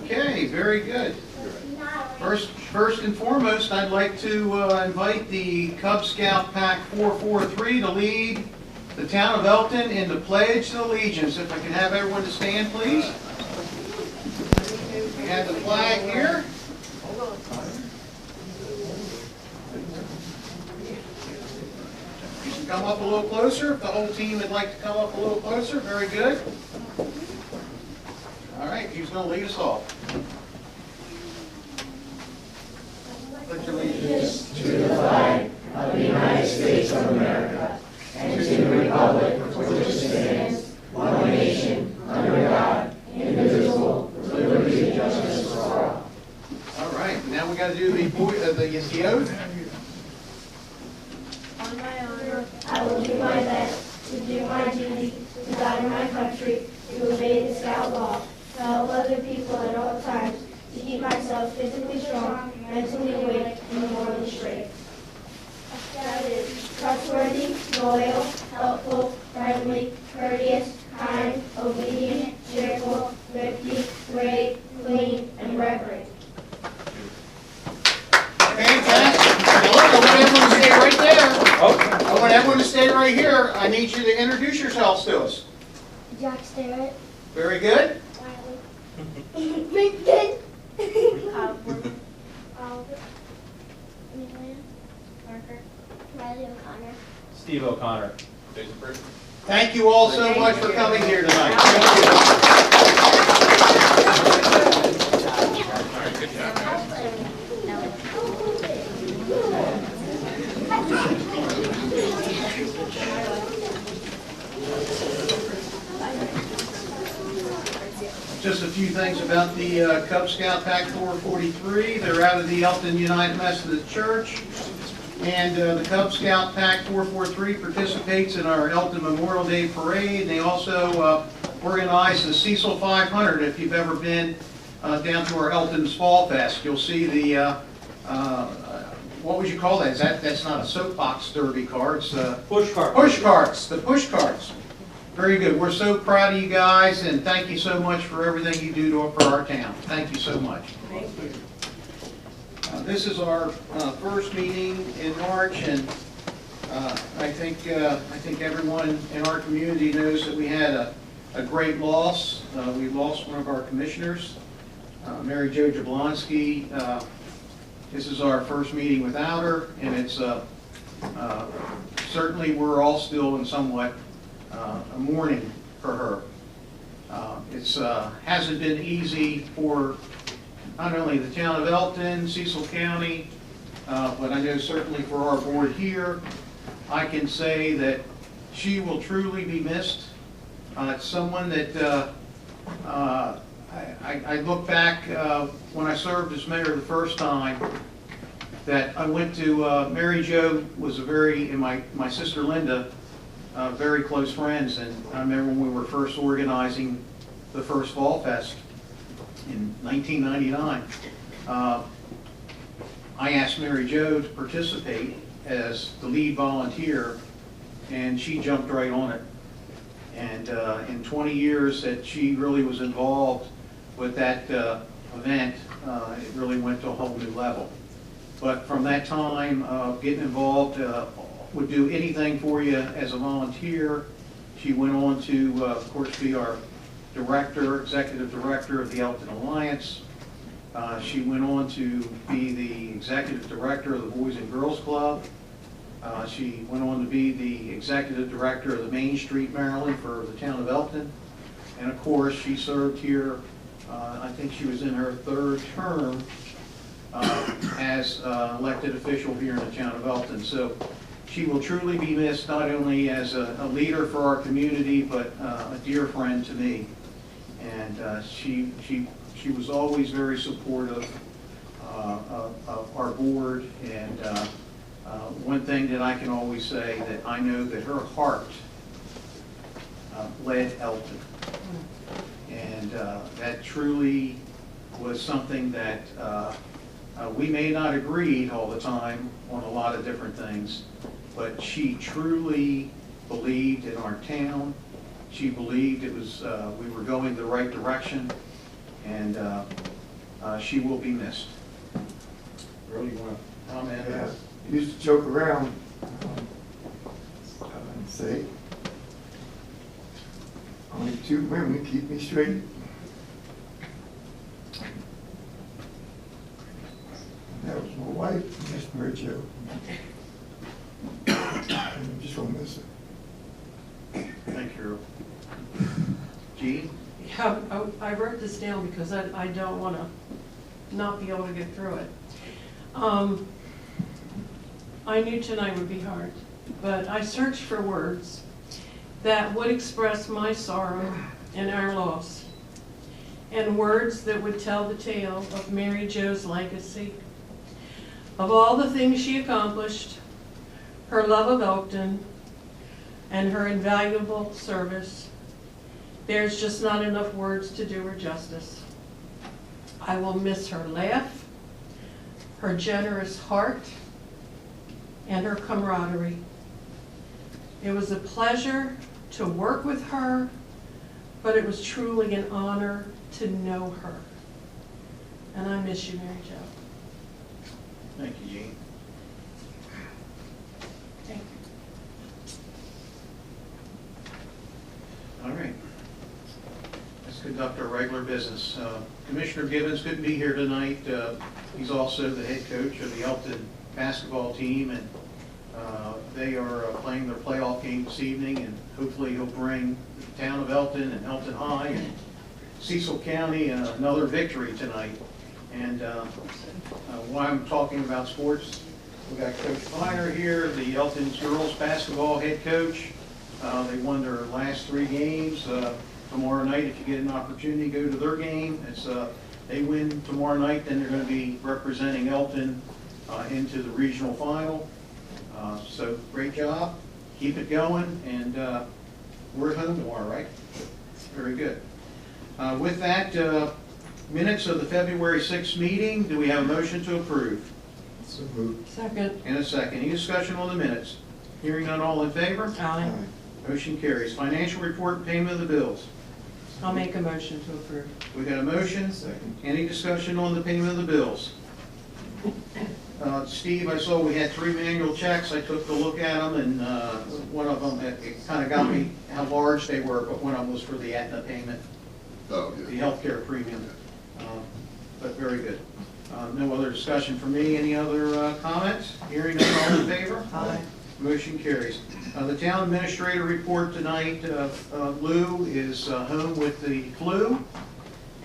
Okay, very good. First and foremost, I'd like to invite the Cub Scout Pack 443 to lead the town of Elkton in the Pledge to Allegiance. If I can have everyone to stand, please. We have the flag here. You can come up a little closer. If the whole team would like to come up a little closer, very good. All right, who's going to lead us off? Pledge allegiance to the flag of the United States of America and to the republic for which it stands, one nation, under God, indivisible, with liberty and justice for all. All right, now we got to do the oath. On my honor, I will do my best to do my duty to guide my country, to obey the Scout law, to help other people at all times, to keep myself physically strong, mentally awake, and morally straight. That is trustworthy, loyal, helpful, friendly, courteous, kind, obedient, cheerful, thrifty, brave, clean, and reverent. Fantastic. Now look, I want everyone to stay right there. I want everyone to stay right here. I need you to introduce yourselves to us. Jack Starrett. Very good. Lincoln. Oliver, Amelia. Parker, Riley O'Connor. Steve O'Connor. Thank you all so much for coming here tonight. Thank you. Just a few things about the Cub Scout Pack 443. They're out of the Elkton United Methodist Church. And the Cub Scout Pack 443 participates in our Elkton Memorial Day Parade. They also organize the Cecil 500. If you've ever been down to our Elkton's Fall Fest, you'll see the, what would you call that? That's not a soapbox derby car, it's Push cart. push carts, the push carts. Very good. We're so proud of you guys, and thank you so much for everything you do for our town. Thank you so much. This is our first meeting in March, and I think everyone in our community knows that we had a great loss. We lost one of our commissioners, Mary Jo Jablonski. This is our first meeting without her, and it's certainly we're all still in somewhat a mourning for her. It's hasn't been easy for not only the town of Elkton, Cecil County, but I know certainly for our board here. I can say that she will truly be missed. It's someone that I look back when I served as mayor the first time, that I went to, Mary Jo was and my sister Linda, very close friends, and I remember when we were first organizing the first Fall Fest in 1999, I asked Mary Jo to participate as the lead volunteer, and she jumped right on it. And in 20 years that she really was involved with that event, it really went to a whole new level. But from that time, getting involved, would do anything for you as a volunteer. She went on to, of course, be our executive director of the Elkton Alliance. She went on to be the executive director of the Boys and Girls Club. She went on to be the executive director of the Main Street, Maryland, for the town of Elkton. And of course, she served here, I think she was in her third term as elected official here in the town of Elkton. So she will truly be missed, not only as a leader for our community, but a dear friend to me. And she She was always very supportive of our board, and one thing that I can always say, that I know that her heart led Elkton. And that truly was something that we may not agree all the time on a lot of different things, but she truly believed in our town. She believed it was we were going the right direction, and she will be missed. Earl, you want to comment? Yeah, used to joke around and say, only 2 women keep me straight. That was my wife, Miss Mary Jo. I'm just gonna miss her. Thank you, Earl. Jean? Yeah, I wrote this down because I don't want to not be able to get through it. I knew tonight would be hard, but I searched for words that would express my sorrow and our loss, and words that would tell the tale of Mary Jo's legacy, of all the things she accomplished, her love of Elkton, and her invaluable service. There's just not enough words to do her justice. I will miss her laugh, her generous heart, and her camaraderie. It was a pleasure to work with her, but it was truly an honor to know her. And I miss you, Mary Jo. Thank you, Jean. Thank you. All right. Let's conduct our regular business. Commissioner Gibbons couldn't be here tonight. He's also the head coach of the Elkton basketball team, and they are playing their playoff game this evening, and hopefully he'll bring the town of Elkton and Elkton High and Cecil County another victory tonight. And while I'm talking about sports, we got Coach Kleiner here, the Elkton's girls basketball head coach. They won their last 3 games. Tomorrow night, if you get an opportunity, go to their game. It's they win tomorrow night, then they're going to be representing Elkton into the regional final. So great job, keep it going, and we're at home tomorrow, right? Very good. With that, minutes of the February 6th meeting, do we have a motion to approve? So moved. Second. And a second. Any discussion on the minutes? Hearing none, all in favor? Aye. Motion carries. Financial report and payment of the bills. I'll make a motion to approve. We got a motion? Second. Any discussion on the payment of the bills? Steve, I saw we had 3 manual checks. I took a look at them, and one of them, it kind of got me how large they were, but one of them was for the Aetna payment, Oh, the yeah. healthcare premium. But very good. No other discussion from me. Any other comments? Hearing none, all in favor? Aye. Motion carries. The town administrator report tonight, Lou is home with the flu,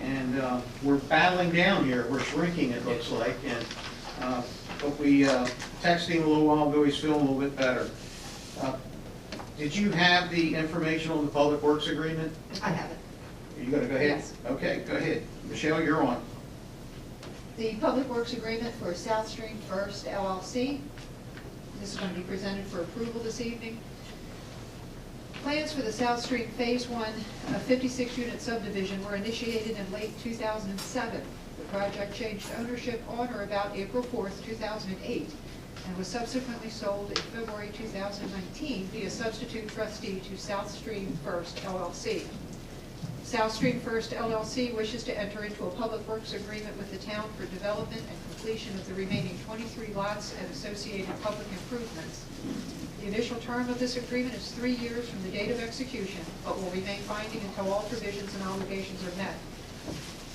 and we're battling down here. We're shrinking, it looks like, and but we texted him a little while ago. He's feeling a little bit better. Did you have the information on the public works agreement? I have it. Are you gonna go ahead? Yes. Okay, go ahead. Michelle, you're on. The Public Works Agreement for South Stream First LLC. This is going to be presented for approval this evening. Plans for the South Stream Phase 1 56-unit subdivision were initiated in late 2007. The project changed ownership on or about April 4th, 2008, and was subsequently sold in February 2019 via substitute trustee to South Stream First LLC. South Stream First LLC wishes to enter into a public works agreement with the town for development and completion of the remaining 23 lots and associated public improvements. The initial term of this agreement is 3 years from the date of execution, but will remain binding until all provisions and obligations are met.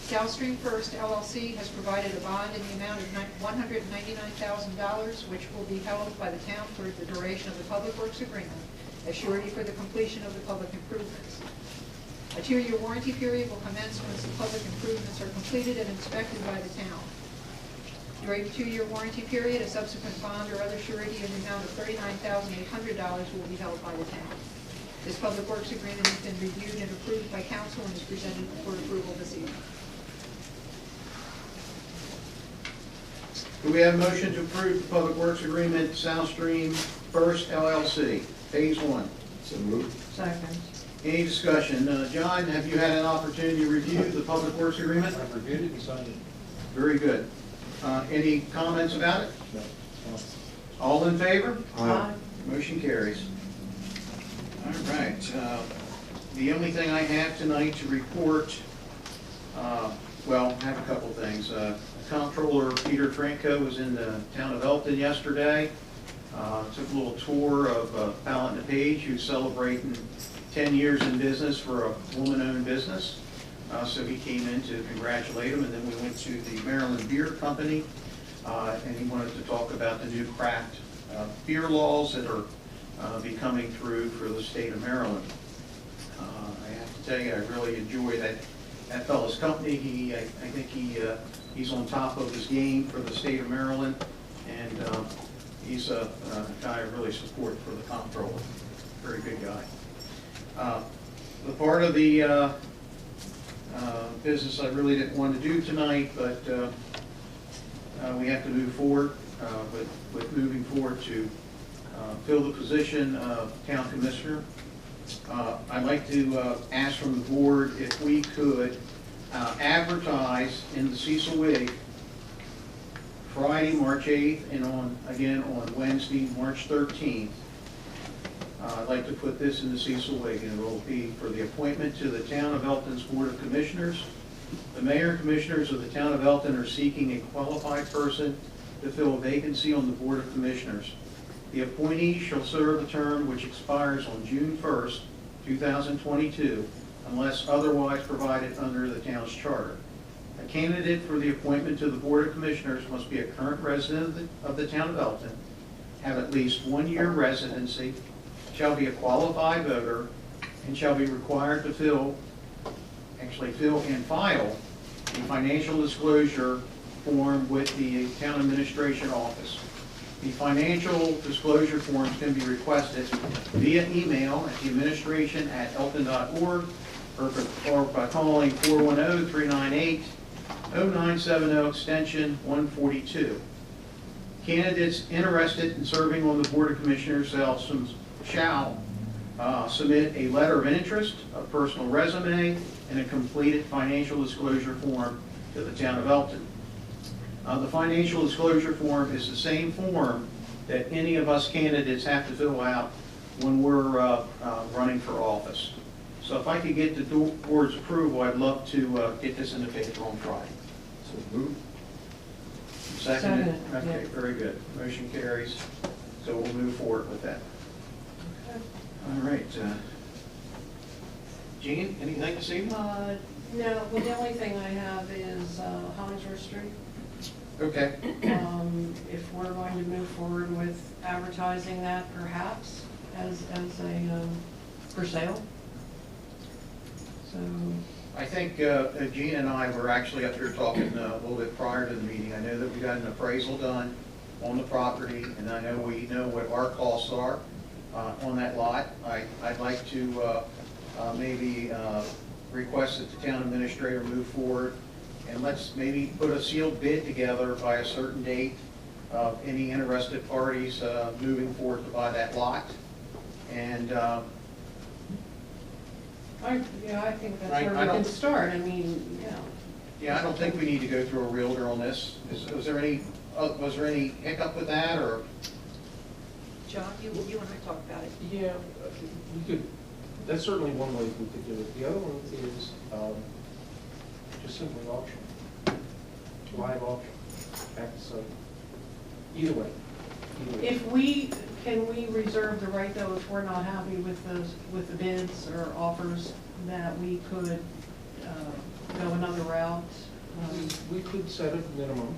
South Stream First LLC has provided a bond in the amount of $199,000, which will be held by the town for the duration of the public works agreement, as surety for the completion of the public improvements. A 2-year warranty period will commence once the public improvements are completed and inspected by the town. During the 2-year warranty period, a subsequent bond or other surety in the amount of $39,800 will be held by the town. This public works agreement has been reviewed and approved by council and is presented for approval this evening. Do we have a motion to approve the Public Works Agreement, South Stream First LLC, Phase 1? So moved. Second. Any discussion? John, have you had an opportunity to review the Public Works Agreement? I've reviewed it and signed it. Very good. Any comments about it? No. All in favor? Aye. Motion carries. All right. The only thing I have tonight to report, well, I have a couple things. Comptroller Peter Franco was in the town of Elkton yesterday. Took a little tour of Pallet and Page, who's celebrating 10 years in business for a woman-owned business. So he came in to congratulate him, and then we went to the Maryland Beer Company, and he wanted to talk about the new craft beer laws that are be coming through for the state of Maryland. I have to tell you, I really enjoy that fellow's company. I think he's on top of his game for the state of Maryland, and he's a guy I really support for the comptroller. Very good guy. The part of the business I really didn't want to do tonight, but we have to move forward with moving forward to fill the position of town commissioner. I'd like to ask from the board if we could advertise in the Cecil Whig Friday, March 8th, and again on Wednesday, March 13th. I'd like to put this in the Cecil Whig, and it will be for the appointment to the Town of Elkton's Board of Commissioners. The mayor and commissioners of the Town of Elkton are seeking a qualified person to fill a vacancy on the Board of Commissioners. The appointee shall serve a term which expires on June 1st, 2022, unless otherwise provided under the town's charter. A candidate for the appointment to the Board of Commissioners must be a current resident of the Town of Elkton, have at least 1 year residency, shall be a qualified voter, and shall be required to fill and file a financial disclosure form with the Town Administration Office. The financial disclosure forms can be requested via email at theadministration@elkton.org or by calling 410-398-0970 extension 142. Candidates interested in serving on the Board of Commissioners shall submit a letter of interest, a personal resume, and a completed financial disclosure form to the Town of Elkton. The financial disclosure form is the same form that any of us candidates have to fill out when we're running for office. So if I could get the board's approval, I'd love to get this in the paper on Friday. So moved. Seconded? Second, Okay, yeah. very good. Motion carries. So we'll move forward with that. All right. Jean, anything to say? No, well, the only thing I have is Hollingsworth Street. Okay. If we're going to move forward with advertising that perhaps as a, for sale. So, I think Jean and I were actually up here talking a little bit prior to the meeting. I know that we got an appraisal done on the property, and I know we know what our costs are on that lot. I'd like to maybe request that the town administrator move forward, and let's maybe put a sealed bid together by a certain date of any interested parties moving forward to buy that lot. And I think that's Right, where I we don't- can start. I mean, yeah, I don't think we need to go through a realtor on this. Was there any hiccup with that, or? John, you and I talked about it. Yeah, we could, that's certainly one way we could do it. The other one is just simply auction, live auction at the site. Either way. Can we reserve the right, though, if we're not happy with the bids or offers, that we could go another route? We could set a minimum,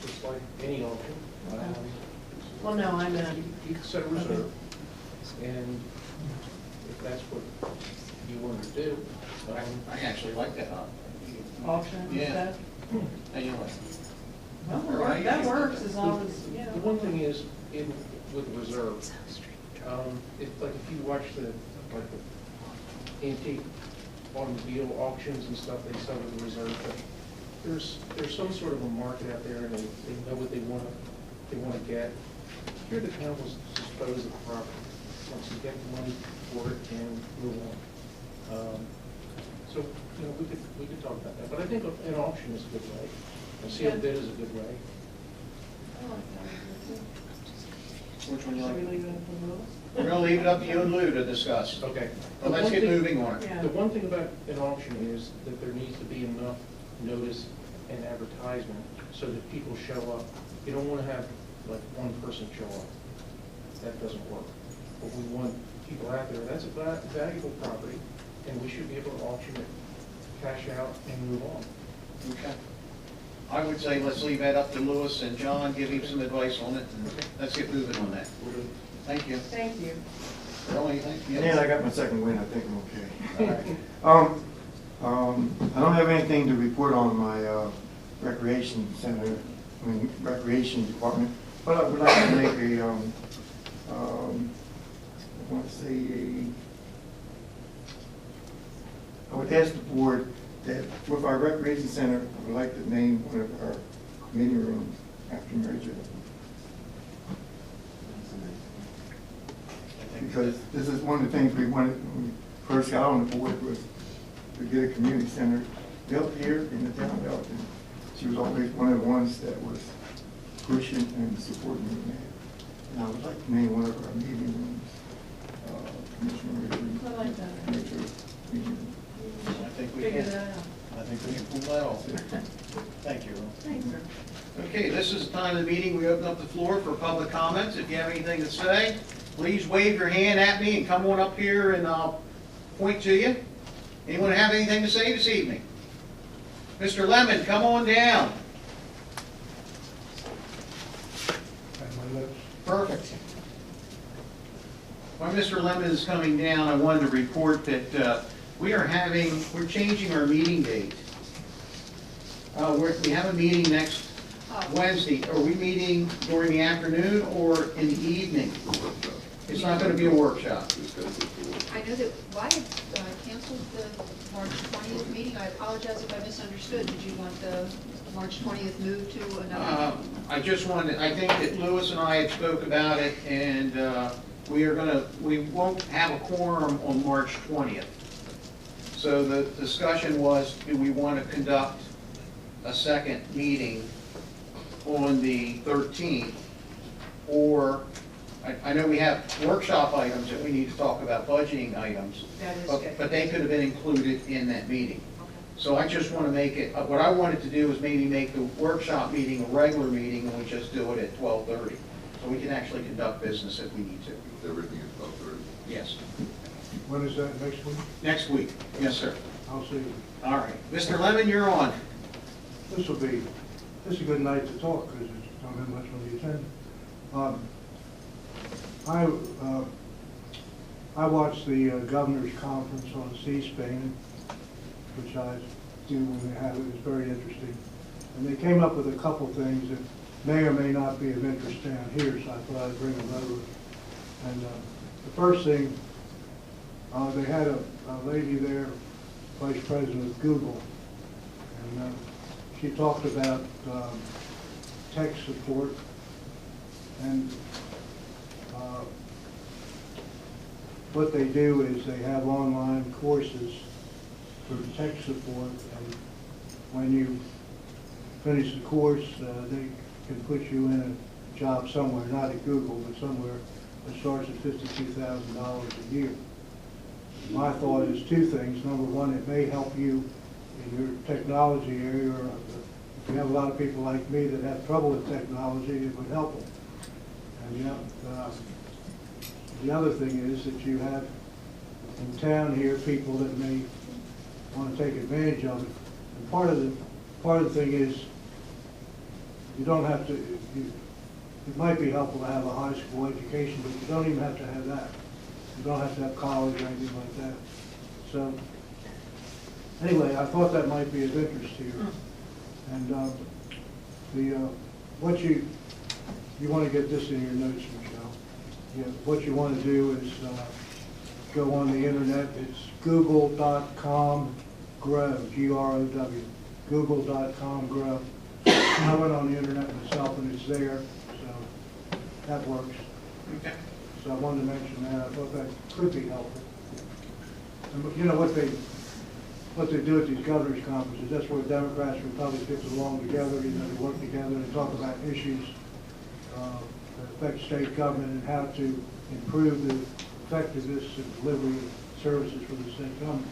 just like any auction. Okay. Well, no, I meant, You could set a reserve, and if that's what you wanted to do. I actually like that. auction Yeah. instead? Anyway. Well, that works as long as, you The know. one thing is, with reserve, if you watch the antique automobile auctions and stuff, they sell with a reserve fee. there's some sort of a market out there, and they know what they wanna get. Here the town was dispose of the property, once you get the money for it and move on. So, you know, we could talk about that, but I think an auction is a good way. A sealed bid is a good way. Which one you Should we like? leave it up to Willis? We're gonna leave it up to you and Lou to discuss. Okay. But let's get moving on it. Yeah. The one thing about an auction is that there needs to be enough notice and advertisement so that people show up. You don't want to have like one person show up. That doesn't work. But we want people out there. That's a valuable property, and we should be able to auction it, cash out, and move on. Okay. I would say let's leave that up to Louis and John, give him some advice on it, and let's get moving on that. Thank you. Thank you. Earl, anything? And I got my second win, I think I'm okay. All right. I don't have anything to report on my recreation center, recreation department, but I would like to make a, I want to say, I would ask the board that with our recreation center, I would like to name one of our meeting rooms after Mary Jo. Because this is one of the things we wanted when we first got on the board, was to get a community center built here in the town of Elkton. She was always one of the ones that was pushing and supporting me in that. And I would like to name one of our meeting rooms, Commissioner Ridley. I like that. Metro meeting room. I think we Figure can. that out. I think we can pull that off. Thank you, Earl. Thanks, sir. Okay, this is the time of the meeting. We open up the floor for public comments. If you have anything to say, please wave your hand at me and come on up here and I'll point to you. Anyone have anything to say this evening? Mr. Lemon, come on down. Perfect. While Mr. Lemon is coming down, I wanted to report that we're changing our meeting date. We have a meeting next Wednesday. Are we meeting during the afternoon or in the evening? It's not going to be a workshop. I know that Wyatt canceled the March 20th meeting. I apologize if I misunderstood. Did you want the March 20th moved to another? I think that Louis and I had spoke about it, and we won't have a quorum on March 20th. So the discussion was, do we want to conduct a second meeting on the 13th? Or, I know we have workshop items that we need to talk about, budgeting items, That is good. but they could have been included in that meeting. So I just want to make it, what I wanted to do is maybe make the workshop meeting a regular meeting, and we just do it at 12:30. So we can actually conduct business if we need to. Everything is about 30. Yes. When is that, next week? Next week. Yes, sir. I'll see you. All right. Mr. Lemon, you're on. This is a good night to talk, because I don't have much on the agenda. I watched the governor's conference on C-SPAN, which I do when they have it. It's very interesting. And they came up with a couple things that may or may not be of interest down here, so I thought I'd bring them over. And the first thing, they had a lady there, vice president of Google, and she talked about tech support, and what they do is they have online courses for tech support, and when you finish the course, they can put you in a job somewhere, not at Google, but somewhere that starts at $52,000 a year. My thought is two things. Number one, it may help you in your technology area, or if you have a lot of people like me that have trouble with technology, it would help them. And the other thing is that you have in town here people that may want to take advantage of it. And part of the thing is you don't have to. It might be helpful to have a high school education, but you don't even have to have that. You don't have to have college or anything like that. So anyway, I thought that might be of interest here. And what you want to get this in your notes, Michelle. What you want to do is go on the internet. It's google.com grow, G-R-O-W. google.com grow. I went on the internet myself and it's there, so that works. Okay. So I wanted to mention that. I thought that could be helpful. And, you know, what they do at these governors' conferences, that's where Democrats and Republicans get along together, you know, they work together and talk about issues that affect state government and how to improve the effectiveness and delivery of services for the state government.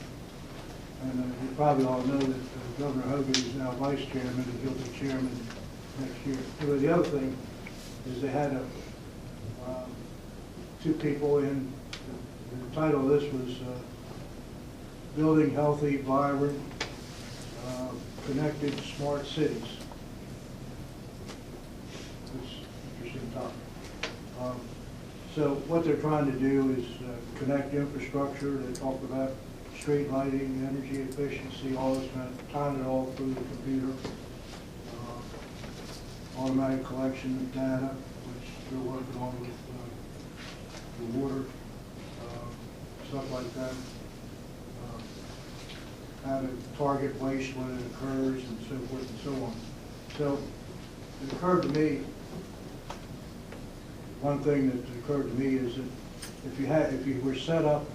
And you probably all know that Governor Hogan is now vice chairman and he'll be chairman next year. Anyway, the other thing is they had two people in, the title of this was Building Healthy, Vibrant, Connected, Smart Cities. It's an interesting topic. So what they're trying to do is connect infrastructure. They talked about street lighting, energy efficiency, all this kind of tying it all through the computer. Automatic collection of data, which they're working on with the water, stuff like that. How to target waste when it occurs and so forth and so on. So it occurred to me, one thing that occurred to me is that if you were set up,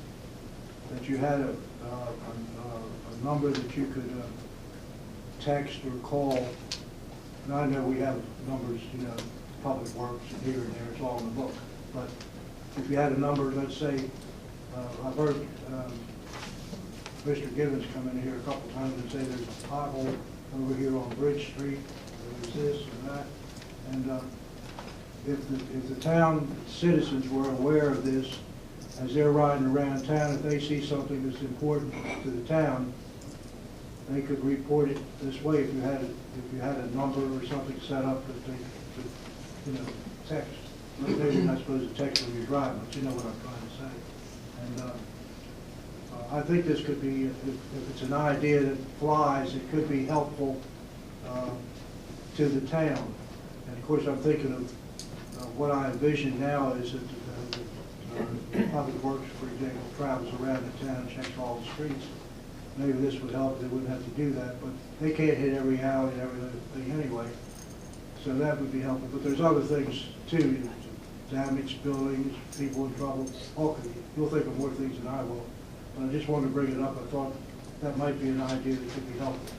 that you had a number that you could text or call, and I know we have numbers, you know, Public Works and here and there, it's all in the book, but if you had a number, let's say, I've heard Mr. Gibbons come in here a couple times and say there's a pothole over here on Bridge Street, there's this and that, and if the town citizens were aware of this, as they're riding around town, if they see something that's important to the town, they could report it this way if you had a number or something set up that they could, you know, text. Maybe you're not supposed to text when you're driving, but you know what I'm trying to say. And I think this could be, if it's an idea that flies, it could be helpful to the town. And of course, I'm thinking of what I envision now is that Public Works, for example, travels around the town and checks all the streets. Maybe this would help, they wouldn't have to do that, but they can't hit every alley and everything anyway. So that would be helpful. But there's other things too, damaged buildings, people in trouble. You'll think of more things than I will. But I just wanted to bring it up. I thought that might be an idea that could be helpful.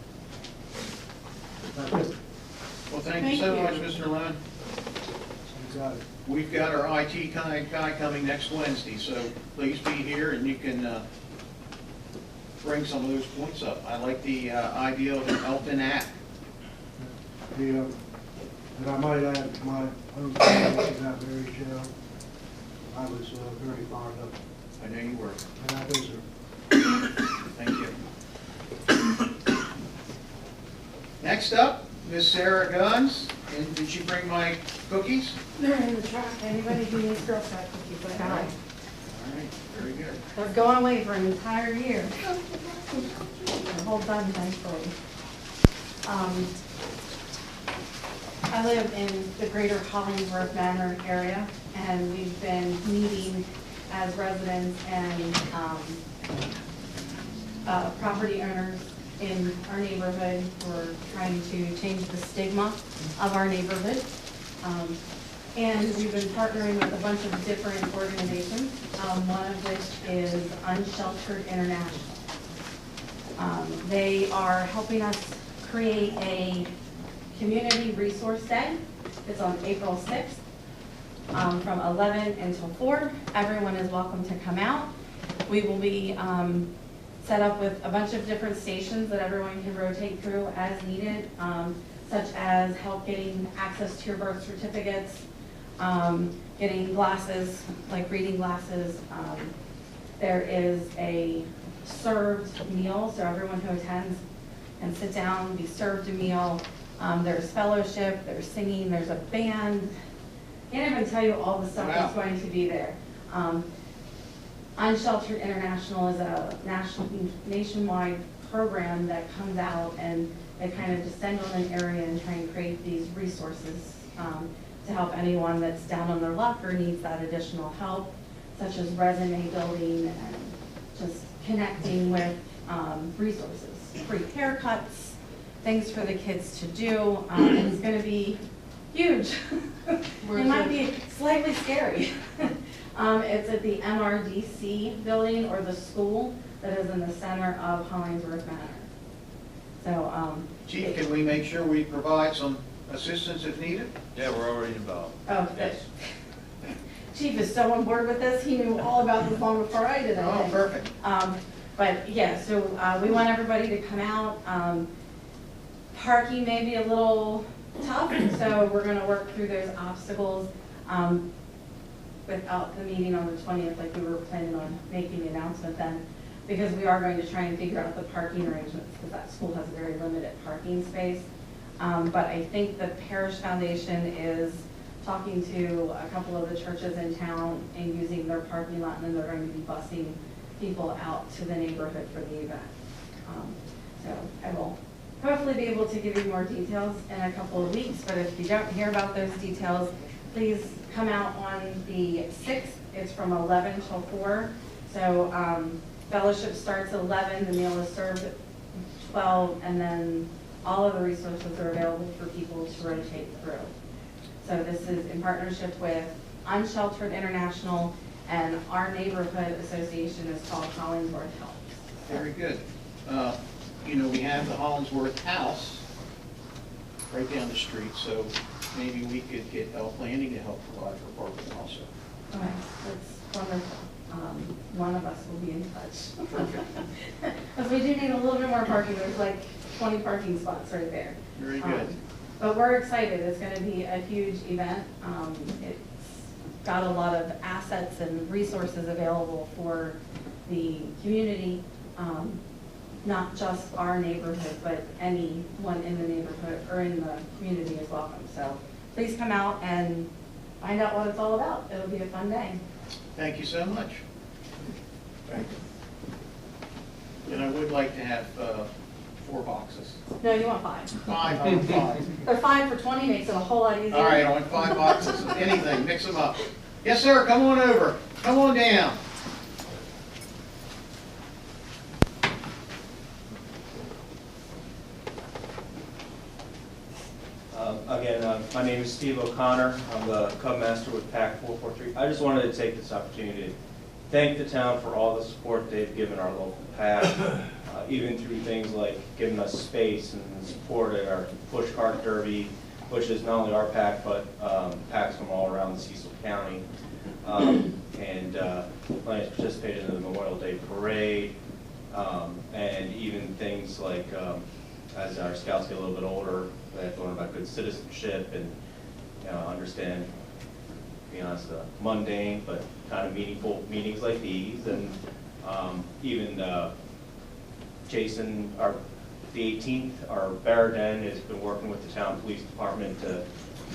That's it. Well, thank you so much, Mr. Lemon. You got it. We've got our IT guy coming next Wednesday, so please be here and you can bring some of those points up. I like the idea of an Elkton app. And I might add my own comments to that, Mary Jo. I was very fired up. I know you were. And I was Thank you. Next up, Miss Sarah Guns. And did you bring my cookies? They're in the truck. Anybody who needs Girl Scout cookies, I got them. All right, very good. They're going away for an entire year. The whole done, thankfully. I live in the greater Hollingsworth Manor area, and we've been meeting as residents and property owners in our neighborhood. We're trying to change the stigma of our neighborhood. And we've been partnering with a bunch of different organizations, one of which is Unsheltered International. They are helping us create a community resource day. It's on April 6th from 11 until 4. Everyone is welcome to come out. We will be set up with a bunch of different stations that everyone can rotate through as needed, such as help getting access to your birth certificates, getting glasses, like reading glasses. There is a served meal, so everyone who attends can sit down, be served a meal. There's fellowship, there's singing, there's a band. Can't even tell you all the stuff that's going to be there. Unsheltered International is a nationwide program that comes out and they kind of descend on an area and try and create these resources to help anyone that's down on their luck or needs that additional help, such as resume building and just connecting with resources, free haircuts, things for the kids to do. It's going to be huge. It might be slightly scary. It's at the MRDC building, or the school that is in the center of Hollingsworth Manor. So, Chief, can we make sure we provide some assistance if needed? Yeah, we're already involved. oh, Chief is so on board with this. He knew all about this long before I did. I Oh, think. perfect. But yeah, so we want everybody to come out. Parking may be a little tough, so we're gonna work through those obstacles without the meeting on the 20th, like we were planning on making the announcement then, because we are going to try and figure out the parking arrangements, because that school has a very limited parking space. But I think the Parish Foundation is talking to a couple of the churches in town and using their parking lot, and then they're going to be busing people out to the neighborhood for the event. So I will hopefully be able to give you more details in a couple of weeks, but if you don't hear about those details, please come out on the 6th. It's from 11 till 4. So fellowship starts at 11, the meal is served at 12, and then all of the resources are available for people to rotate through. So this is in partnership with Unsheltered International, and our neighborhood association is called Hollingsworth Helps. Very good. You know, we have the Hollingsworth House right down the street, so maybe we could get Elk Landing to help provide for parking also. Okay, that's wonderful. One of us will be in touch. Because we do need a little bit more parking. There's like 20 parking spots right there. Very good. But we're excited. It's going to be a huge event. It's got a lot of assets and resources available for the community, not just our neighborhood, but anyone in the neighborhood or in the community is welcome. So please come out and find out what it's all about. It'll be a fun day. Thank you so much. And I would like to have 4 boxes. No, you want 5. 5, I want 5. But 5 for 20 makes it a whole lot easier. All right, I want 5 boxes of anything, mix them up. Yes, sir, come on over. Come on down. Again, my name is Steve O'Connor. I'm the Cub Master with PAC 443. I just wanted to take this opportunity to thank the town for all the support they've given our local PAC, even through things like giving us space and support at our push cart derby, which is not only our PAC, but PACs from all around the Cecil County. And planning to participate in the Memorial Day Parade, and even things like, as our scouts get a little bit older, they have to learn about good citizenship and understand, to be honest, mundane but kind of meaningful meetings like these. And even Jason, the 18th, our Barraden has been working with the town police department to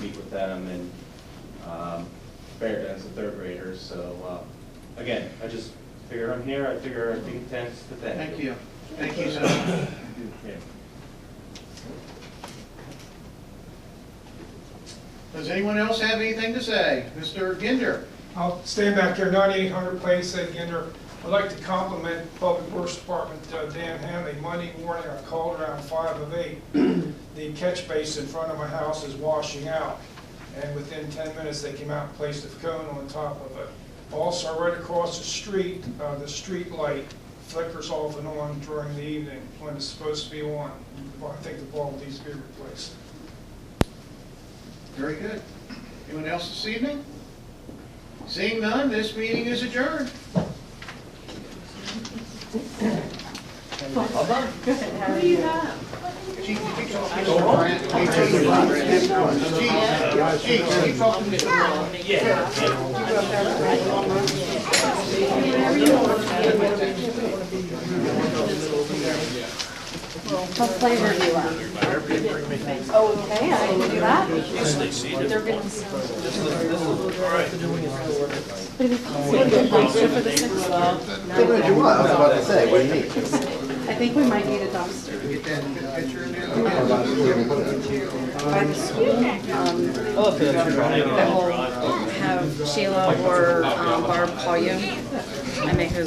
meet with them, and Barraden's the 3rd graders. So again, I just figure I'm here. I figure I'd be intense to thank Thank you. Thank you so much. Yeah. Does anyone else have anything to say? Mr. Ginder? I'll stand back here, 9800 Plains, Ginder. I'd like to compliment Public Works Department, Dan Hanley. Monday morning, I called around 5 of 8. The catch basin in front of my house is washing out, and within 10 minutes, they came out and placed a cone on top of it. Also, right across the street light flickers off and on during the evening when it's supposed to be on. I think the bulb needs to be replaced. Very good. Anyone else this evening? Seeing none, this meeting is adjourned. Who do you have? Chief, did you talk to Mr. Grant? Chief, did you talk to Mr. What flavor do you want? Okay, I can do that. They're getting some. But if you possibly get a dumpster for the 6th. What do you want? I was about to say, what do you need? I think we might need a dumpster. Get that picture in there. By the school, I will have Sheila or Barb call you. I make her